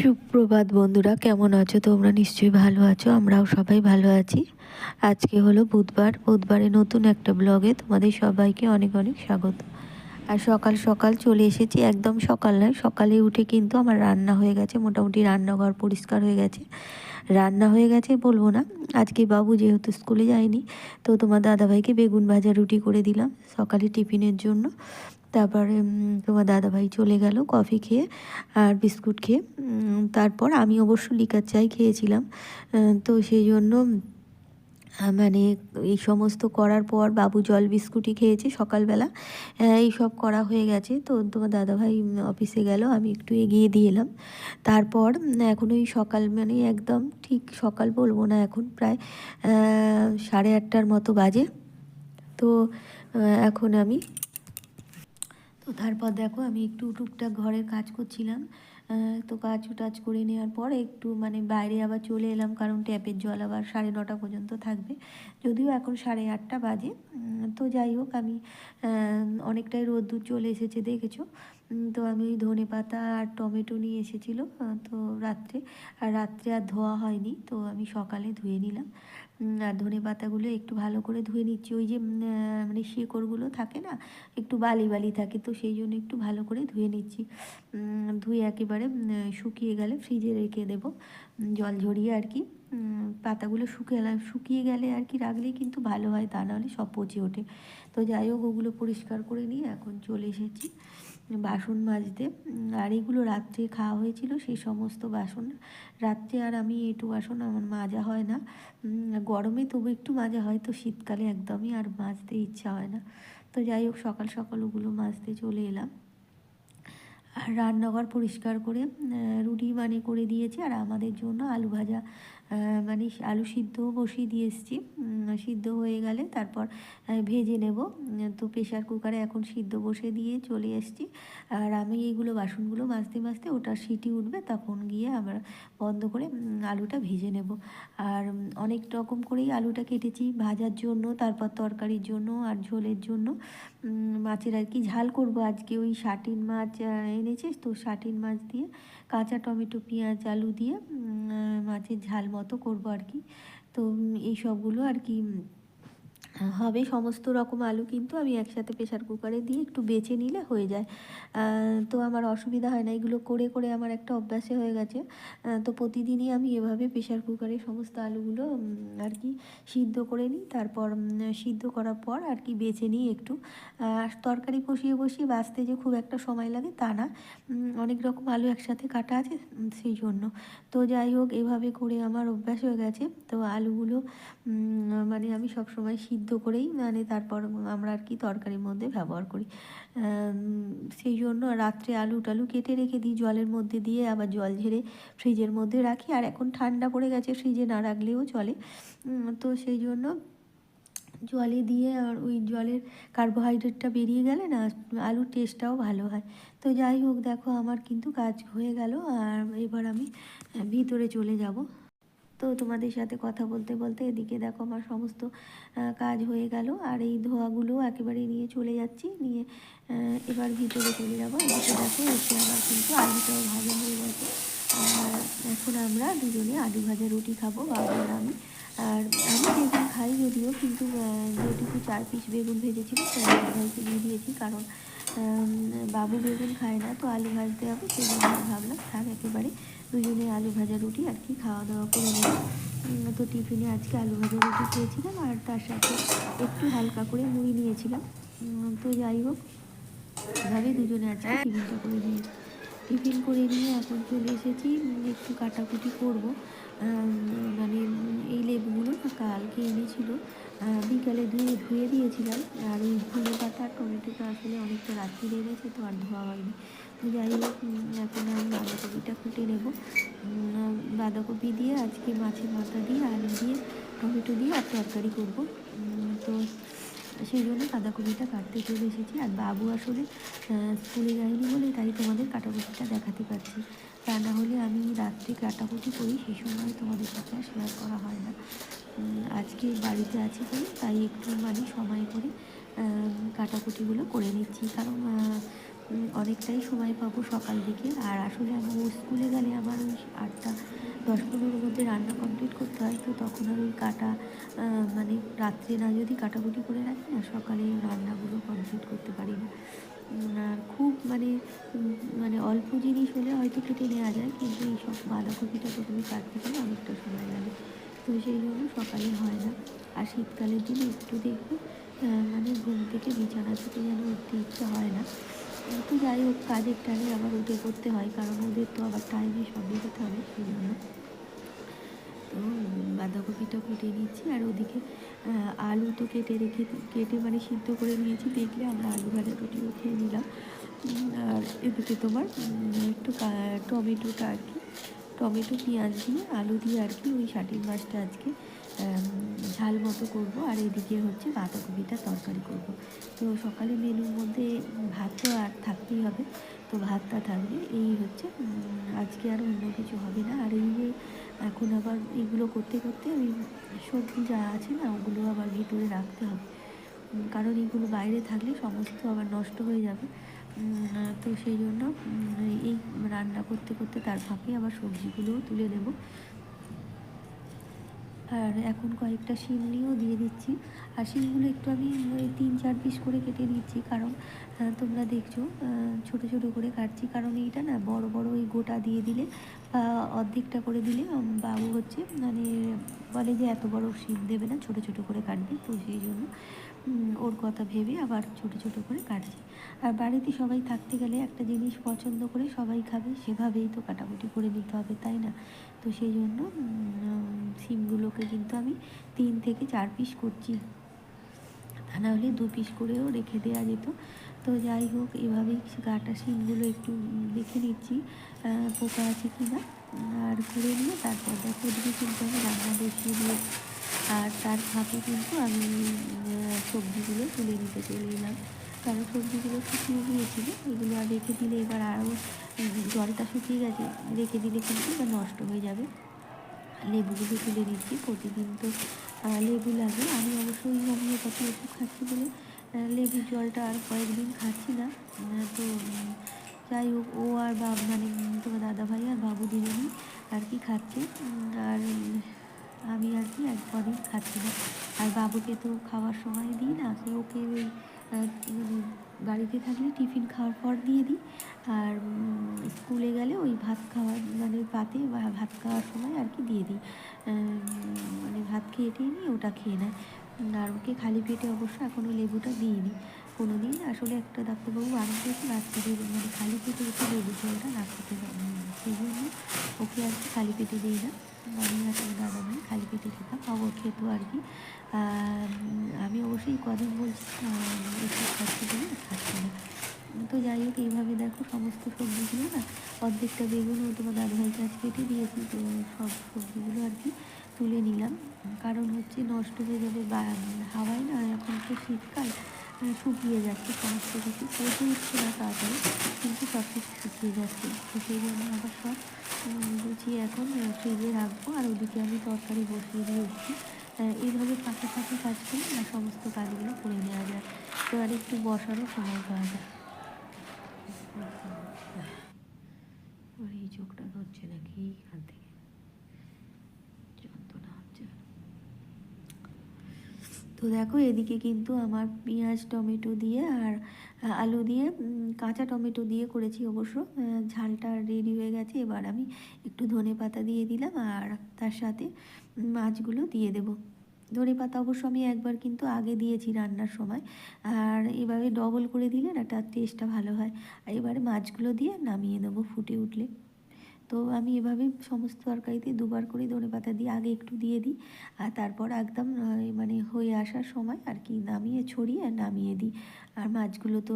সুপ্রভাত বন্ধুরা, কেমন আছো তোমরা? নিশ্চয়ই ভালো আছো, আমরাও সবাই ভালো আছি। আজকে হলো বুধবারে নতুন একটা ব্লগে তোমাদের সবাইকে অনেক অনেক স্বাগত। আর সকাল সকাল চলে এসেছি, একদম সকাল নয়, সকালে উঠে কিন্তু আমার রান্না হয়ে গেছে, মোটামুটি রান্নাঘর পরিষ্কার হয়ে গেছে। রান্না হয়ে গেছে বলবো না, আজকে বাবু যেহেতু স্কুলে যায়নি, তো তোমার দাদাভাইকে বেগুন ভাজা রুটি করে দিলাম সকালে টিফিনের জন্য। তারপরে তোমার দাদাভাই চলে গেল কফি খেয়ে আর বিস্কুট খেয়ে। তারপর আমি অবশ্য লিকার চাই খেয়েছিলাম। তো সেই জন্য মানে এই সমস্ত করার পর বাবু জল বিস্কুটই খেয়েছে সকালবেলা। এই সব করা হয়ে গেছে, তো তোমার দাদাভাই অফিসে গেল, আমি একটু এগিয়ে দিয়ে এলাম। তারপর এখন ওই সকাল, মানে একদম ঠিক সকাল বলবো না, এখন প্রায় 8:30টার মতো বাজে। তো এখন আমি, তো তারপর দেখো আমি একটু টুকটাক ঘরের কাজ করছিলাম। তো কাজ টাজ করে নেওয়ার পর একটু মানে বাইরে আবার চলে এলাম, কারণ ট্যাপের জল আবার 9:30 পর্যন্ত থাকবে, যদিও এখন 8:30 বাজে। তো যাই হোক, আমি অনেকটাই রোদ্দুর চলে এসেছে দেখেছো। তো আমি ওই ধনেপাতা আর টমেটো নিয়ে এসেছিলো, তো রাত্রে আর ধোয়া হয়নি, তো আমি সকালে ধুয়ে নিলাম। আর ধনেপাতাগুলো একটু ভালো করে ধুয়ে নিচ্ছি, ওই যে মানে শিকড়গুলো থাকে না, একটু বালি বালি থাকে, তো সেই জন্য একটু ভালো করে ধুয়ে নিচ্ছি। ধুয়ে একেবারে শুকিয়ে গেলে ফ্রিজে রেখে দেবো, জল ঝরিয়ে আর কি। পাতাগুলো শুকিয়ে গেলে আর কি রাখলেই কিন্তু ভালো হয়, তা নাহলে সব পচে ওঠে। তো যাই হোক, ওগুলো পরিষ্কার করে নিয়ে এখন চলে এসেছি বাসন মাজতে। আর এগুলো রাত্রে খাওয়া হয়েছিল সেই সমস্ত বাসন, রাত্রে আর আমি এঁটো বাসন আমার মাজা হয় না। গরমে তবু একটু মাজা হয়, তো শীতকালে একদমই আর মাজতে ইচ্ছা হয় না। তো যাই হোক, সকাল সকাল ওগুলো মাজতে চলে এলাম। আর রান্নাঘর পরিষ্কার করে রুটি করে দিয়েছি, আর আমাদের জন্য আলু ভাজা, মানে আলু সিদ্ধ বসিয়ে দিয়ে এসেছি। সিদ্ধ হয়ে গেলে তারপর ভেজে নেব। তো প্রেশার কুকারে এখন সিদ্ধ বসে দিয়ে চলে এসেছি। আর আমি এইগুলো বাসনগুলো মাজতে মাজতে ওটা সিটি উঠবে, তখন গিয়ে আবার বন্ধ করে আলুটা ভেজে নেব। আর অনেক রকম করেই আলুটা কেটেছি, ভাজার জন্য, তারপর তরকারির জন্য, আর ঝোলের জন্য। মাছের আর কি ঝাল করব আজকে, ওই শাটিন মাছ এনেছে, তো শাটিন মাছ দিয়ে কাঁচা টমেটো পেঁয়াজ আলু দিয়ে মাছের ঝাল মতো করব আর কি। তো এই সবগুলো আর কি হবে। সমস্ত রকম আলু কিন্তু আমি একসাথে প্রেশার কুকারে দিয়ে একটু বেছে নিলে হয়ে যায়। তো আমার অসুবিধা হয় না, এগুলো করে করে আমার একটা অভ্যাসে হয়ে গেছে। তো প্রতিদিনই আমি এভাবে প্রেশার কুকারে সমস্ত আলুগুলো আর কি সিদ্ধ করে নিই, তারপর সিদ্ধ করার পর আর কি বেছে নিই একটু। তরকারি বসিয়ে বসিয়ে বাছতে যে খুব একটা সময় লাগে তা না, অনেক রকম আলু একসাথে কাটা আছে, সেই জন্য। তো যাই হোক, এভাবে করে আমার অভ্যাস হয়ে গেছে। তো আলুগুলো মানে আমি সবসময় সিদ্ধ করেই মানে তারপর আমরা আর কি তরকারির মধ্যে ব্যবহার করি। সেই জন্য রাত্রে আলু টালু কেটে রেখে দিই, জলের মধ্যে দিয়ে আবার জল ঝেড়ে ফ্রিজের মধ্যে রাখি। আর এখন ঠান্ডা পড়ে গেছে, ফ্রিজে না রাখলেও চলে। তো সেই জন্য জলে দিয়ে, আর ওই জলের কার্বোহাইড্রেটটা বেরিয়ে গেলে না আলুর টেস্টটাও ভালো হয়। তো যাই হোক, দেখো আমার কিন্তু কাজ হয়ে গেল, আর এবার আমি ভিতরে চলে যাব। তো তোমাদের সাথে কথা বলতে বলতে এদিকে দেখো আমার সমস্ত কাজ হয়ে গেল, আর এই ধোয়াগুলো একেবারে নিয়ে চলে যাচ্ছি, নিয়ে এবার ভিতরে চলে যাবো। এদিকে দেখো এসে আমার কিন্তু আলুটাও ভাজা হয়ে গেছে। আর এখন আমরা দুজনে আলু ভাজা রুটি খাবো, বাবা আর আমি। আর আমি বেগুন খাই যদিও, কিন্তু যেটুকু 4 পিস বেগুন ভেজেছিল তো ভাইকে দিয়ে দিয়েছি, কারণ বাবু বেগুন খায় না, তো আলু ভাজতে হবে, সেই জন্য ভাবলাম থাক, একেবারে দুজনে আলু ভাজা রুটি আর কি খাওয়া দাওয়া করে নেব। তো টিফিনে আজকে আলু ভাজা রুটি খেয়েছিলাম, আর তার সাথে একটু হালকা করে মুড়ি নিয়েছিলাম। তো যাই হোক, এভাবে দুজনে আজকে টিফিন করে নিয়ে এখন চলে এসেছি, একটু কাটাকুটি করব। মানে এই লেবুগুলো না কালকে এনেছিল, বিকালে ধুয়ে দিয়েছিলাম। আর ওই ধনে পাতা আর টমেটোটা আসলে অনেকটা রাত্রি এনেছে, তো আর ধোয়া হয়নি। তো যাই হোক, এখন আমি বাঁধাকপিটা কুটে নেব। বাঁধাকপি দিয়ে আজকে মাছের মাথা দিয়ে আলু দিয়ে টমেটো দিয়ে আর তরকারি করব। তো সেই জন্য বাঁধাকপিটা কাটতে চলে এসেছি। আর বাবু আসলে স্কুলে যায়নি বলে তাই তোমাদের কাটাকুটিটা দেখাতে পারছি, তা না হলে আমি রাত্রে কাটাকুটি করি, সেই সময় তোমাদের সাথে শেয়ার করা হয় না। আজকে বাড়িতে আছি বলে তাই একটু মানে সময় করে কাটাকুটিগুলো করে নিচ্ছি, কারণ অনেকটাই সময় পাবো সকাল দিকে। আর আসলে আমার ও স্কুলে গেলে আমার ওই 8টা 10-15 মধ্যে রান্না কমপ্লিট করতে হয়, তো তখন আর ওই মানে রাত্রে না যদি কাটাকুটি করে রাখি না, সকালে রান্নাগুলো কমপ্লিট করতে পারি না। আর খুব মানে অল্প জিনিস হলে হয়তো কেটে নেওয়া যায়, কিন্তু এই সব বাঁধাকপিটা তো তুমি কাটতে গেলে অনেকটা সময় লাগে, তো সেই জন্য সকালে হয় না। আর শীতকালের দিনে একটু দেখবে মানে ঘুম থেকে বিছানা থেকে যেন উঠতে ইচ্ছা হয় না। তো যাই হোক, কাজের টানে আবার উঠে পড়তে হয়, কারণ ওদের তো আবার টাইমে সব বেরোতে হবে, সেই জন্য। তো বাঁধাকপিটা কেটে নিচ্ছি, আর ওদিকে আলু তো কেটে মানে সিদ্ধ করে নিয়েছি, দেখলে আমরা আলু ভাজা রুটিও খেয়ে নিলাম। আর এদিকে তোমার একটু টমেটোটা আর কি, টমেটো পেঁয়াজ দিয়ে আলু দিয়ে আর কি ওই শাটির মাছটা আজকে ঝাল মতো করব। আর এদিকে হচ্ছে বাঁধাকপিটা তরকারি করব। তো সকালে মেনুর মধ্যে ভাত তো আর থাকতেই হবে, তো ভাতটা থাকবে। এই হচ্ছে আজকে আর অন্য কিছু হবে না। আর এই যে এখন আবার এগুলো করতে করতে ওই সবজি যা আছে না, ওগুলো আবার ভিতরে রাখতে হবে, কারণ এগুলো বাইরে থাকলে সমস্ত আবার নষ্ট হয়ে যাবে। তো সেই জন্য এই রান্না করতে করতে তার ফাঁকে আবার সবজিগুলোও তুলে নেব। আর এখন কয়েকটা শিম নিয়েও দিয়ে দিচ্ছি। আর শিমগুলো একটু আমি 3-4 পিস করে কেটে নিচ্ছি, কারণ তোমরা দেখছো ছোটো ছোটো করে কাটছি, কারণ এইটা না বড় বড় ওই গোটা দিয়ে দিলে বা অর্ধেকটা করে দিলে বাবু হচ্ছে মানে বলে যে এত বড় শিম দেবে না, ছোটো ছোটো করে কাটবে, তো সেই জন্য ওর কথা ভেবে আবার ছোটো ছোটো করে কাটছি। আর বাড়িতে সবাই থাকতে গেলে একটা জিনিস পছন্দ করে সবাই খাবে, সেভাবেই তো কাটাকুটি করে নিতে হবে, তাই না? তো সেই জন্য শিমগুলোকে কিন্তু আমি 3 থেকে 4 পিস করছি, তা নাহলে 2 পিস করেও রেখে দেওয়া যেত। তো যাই হোক, এভাবেই কাটা শিমগুলো একটু দেখে নিচ্ছি পোকা আছে কি না, আর করে নিয়ে তারপর দেখো ওদিকে কিন্তু আমি রান্না বসিয়ে দিয়েছি। আর তার ফাঁকে কিন্তু আমি সবজিগুলো তুলে নিতে চলে এলাম, কারণ সবজিগুলো শুকিয়ে গিয়েছিল, এগুলো আর রেখে দিলে এবার আরও জলটা শুকিয়ে গেছে, রেখে দিলে কিন্তু এবার নষ্ট হয়ে যাবে। লেবুগুলো তুলে নিচ্ছি, প্রতিদিন তো লেবু লাগে। আমি অবশ্য ওই হোমিওপ্যাথি ওষুধ খাচ্ছি বলে লেবুর জলটা আর কয়েকদিন খাচ্ছি না। তো যাই হোক, ও আর মানে তোমার দাদাভাই আর বাবু দুজনই আর কি খাচ্ছে। আর আমি আর কি এক কদিন খাচ্ছি না। আর বাবুকে তো খাওয়ার সময় দিই না, সে ওকে ওই মানে বাড়িতে থাকলে টিফিন খাওয়ার পর দিয়ে দিই, আর স্কুলে গেলে ওই ভাত খাওয়ার মানে পাতে বা ভাত খাওয়ার সময় আর কি দিয়ে দিই। মানে ভাত খেয়ে টেয়ে নিয়ে ওটা খেয়ে নেয়। আর ওকে খালি পেটে অবশ্য এখনও লেবুটা দিইনি কোনো দিন। আসলে একটা ডাক্তারবাবু বারণ করেছে বাচ্চাদের মানে খালি পেটে ওকে লেবু জলটা না খেতে, সেই জন্য ওকে আর কি খালি পেটে দিই না। আমি আর দাদা ভাই খালি পেটে খেতাম, ও খেত আর কি। আমি অবশ্যই কদিন বলছি ওষুধ খাচ্ছি বলে খাচ্ছি না। তো যাই হোক, এইভাবে দেখো সমস্ত সবজিগুলো না, অর্ধেকটা বেগুনও তোমার দাদাভাইকে আজ কেটে দিয়েছি, তো সব সবজিগুলো আর কি তুলে নিলাম, কারণ হচ্ছে নষ্ট হয়ে যাবে বা হাওয়ায় না, এখন তো শীতকাল শুকিয়ে যাচ্ছে সমস্ত কিছু, পচে উঠছে না তাড়াতাড়ি, কিন্তু সব কিছু শুকিয়ে যাচ্ছে, তো সেই জন্য আবার সব গুছিয়ে এখন ফ্রিজে রাখবো। আর ওদিকে আমি তরকারি বসিয়ে দিয়েছি। এইভাবে ফাঁকে ফাঁকে কাজ করে না সমস্ত কাজগুলো করে নেওয়া যায়, তো আর একটু বসারও সময় পাওয়া যায়। আর এই চোখটা ধরছে নাকি এইখান থেকে যন্ত্রণা হচ্ছে। তো দেখো এদিকে কিন্তু আমার পেঁয়াজ টমেটো দিয়ে আর আলু দিয়ে কাঁচা টমেটো দিয়ে করেছি অবশ্য, ঝালটা রেডি হয়ে গেছে। এবার আমি একটু ধনে পাতা দিয়ে দিলাম, আর তার সাথে মাছগুলো দিয়ে দেবো। ধনে পাতা অবশ্য আমি একবার কিন্তু আগে দিয়েছি রান্নার সময়, আর এবারে ডবল করে দিলে না তার টেস্টটা ভালো হয়। আর এবারে মাছগুলো দিয়ে নামিয়ে দেবো ফুটে উঠলে। তো আমি এভাবেই সমস্ত তরকারিতে দুবার করে ধনেপাতা দিয়ে আগে একটু দিয়ে দিই, আর তারপর একদম মানে হয়ে আসার সময় আর কি নামিয়ে ছড়িয়ে নামিয়ে দিই। আর মাছগুলো তো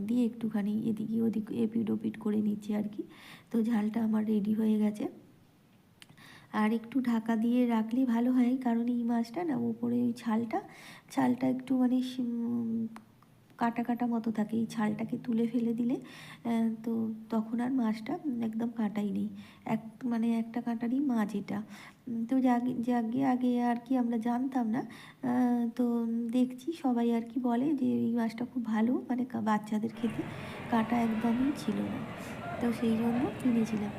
দিয়ে একটুখানি এদিকে ওদিক এপিট ওপিট করে নিচ্ছি আর কি। তো ঝালটা আমার রেডি হয়ে গেছে। আর একটু ঢাকা দিয়ে রাখলে ভালো হয়, কারণ এই মাছটা না উপরে ওই ছালটা একটু মানে কাটা কাটা মতো থাকে, এই ছালটাকে তুলে ফেলে দিলে তো তখন আর মাছটা একদম কাটাই নেই, মানে একটা কাঁটারই মাছ এটা। তো যাকে আগে আর কি আমরা জানতাম না, তো দেখছি সবাই আর কি বলে যে এই মাছটা খুব ভালো, মানে বাচ্চাদের খেতে, কাঁটা একদমই ছিল না, তো সেই জন্য কিনেছিলাম।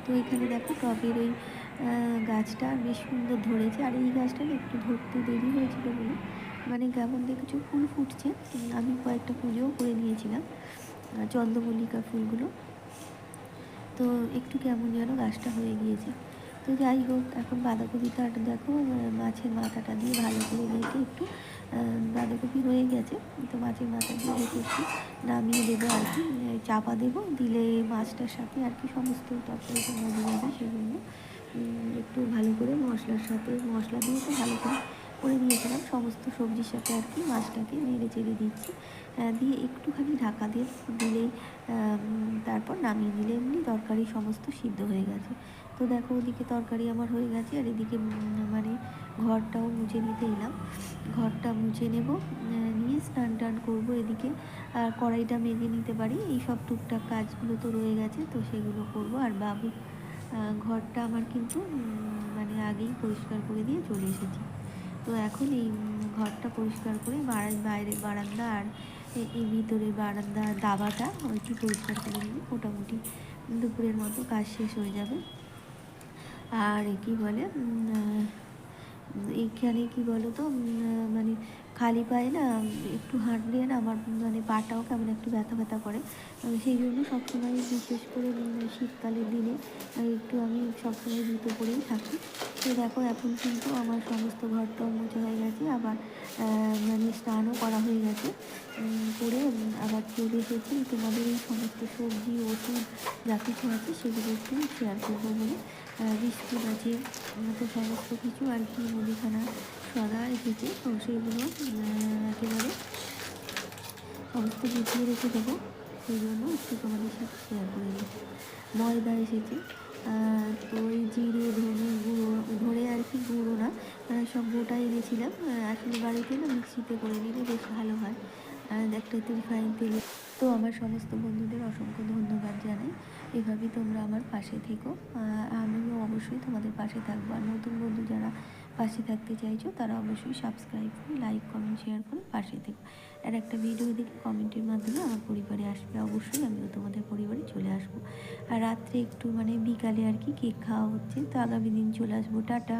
তো এখানে দেখো টবের ওই গাছটা বেশ সুন্দর ধরেছে, আর এই গাছটা না একটু ধরতে দেরি হয়েছিল বলে মানে কেমন দেখেছো ফুল ফুটছে, আমি কয়েকটা পুজোও করে নিয়েছিলাম চন্দ্রমল্লিকা ফুলগুলো, তো একটু কেমন যেন গাছটা হয়ে গিয়েছে। তো যাই হোক, এখন বাঁধাকপিটা দেখো মাছের মাথাটা দিয়ে ভালো করে রেখে একটু বাঁধাকপি হয়ে গেছে, তো মাছের মাথা দিয়ে রেখে একটু নামিয়ে দেবো আর কি, চাপা দেবো, দিলে মাছটার সাথে আর কি সমস্ত তরকারিটা মজে যাবে, সেই জন্য একটু ভালো করে মশলার সাথে, মশলা দিয়ে তো ভালো করে নিয়েছিলাম, সমস্ত সবজির সাথে আর কি মাছটাকে নেড়ে চেড়ে দিচ্ছি, দিয়ে একটুখানি ঢাকা দিয়ে দিলেই তারপর নামিয়ে দিলে এমনি তরকারি সমস্ত সিদ্ধ হয়ে গেছে। তো দেখো ওদিকে তরকারি আমার হয়ে গেছে, আর এদিকে মানে ঘরটাও মুছে নিতে এলাম, ঘরটা মুছে নেব, নিয়ে স্নান টান করবো, এদিকে কড়াইটা মেজে নিতে পারি, এই সব টুকটাক কাজগুলো তো রয়ে গেছে, তো সেগুলো করব। আর বাবু ঘরটা আমার কিন্তু মানে আগেই পরিষ্কার করে দিয়ে চলে এসেছি, তো এখন এই ঘরটা পরিষ্কার করে বাইরের বারান্দা আর এই ভিতরের বারান্দা দাবাটা একটু পরিষ্কার করে নিয়ে মোটামুটি দুপুরের মতো কাজ শেষ হয়ে যাবে। আর কি বলে এইখানে কি বলো তো মানে খালি পায়ে না একটু হাঁটলে না আমার মানে পাটাও কেমন একটু ব্যথা ব্যথা করে, সেই জন্য সবসময় বিশেষ করে শীতকালের দিনে একটু আমি সবসময় জুতো পরেই থাকি। তো দেখো এখন কিন্তু আমার সমস্ত ঘরটাও মোছা হয়ে গেছে, আবার মানে স্নানও করা হয়ে গেছে, করে আবার চলে এসেছি তোমাদের এই সমস্ত সবজি ওষুধ যা কিছু আছে সেগুলো একটু শেয়ার করবো বলে। বিস্কুট আছে, তো সমস্ত কিছু আর কি মুদিখানা সদা এসেছে, তো সেইগুলো একেবারে সমস্ত গুছিয়ে রেখে দেবো, সেই জন্য একটু তোমাদের সাথে শেয়ার করে দিই। ময়দা এসেছে, তো ওই জিরে ধনে গুঁড়ো ধরে আর কি গুঁড়ো না, সব গোটা এনেছিলাম, আসলে বাড়িতে না মিক্সিতে করে নিলে বেশ ভালো হয়, একটা রিফাইন তেলে। তো আমার সমস্ত বন্ধুদের অসংখ্য ধন্যবাদ জানাই, এভাবেই তোমরা আমার পাশে থেকো, আমিও অবশ্যই তোমাদের পাশে থাকবো। আর নতুন বন্ধু যারা পাশে থাকতে চাইছো তারা অবশ্যই সাবস্ক্রাইব করে লাইক কমেন্ট শেয়ার করে পাশে থেকো, আর একটা ভিডিও দেখে কমেন্টের মাধ্যমে আমার পরিবারে আসবে, অবশ্যই আমিও তোমাদের পরিবারে চলে আসবো। আর রাত্রে একটু মানে বিকালে আর কি কেক খাওয়া হচ্ছে, তো আগামী দিন চলে আসবো, টাটা।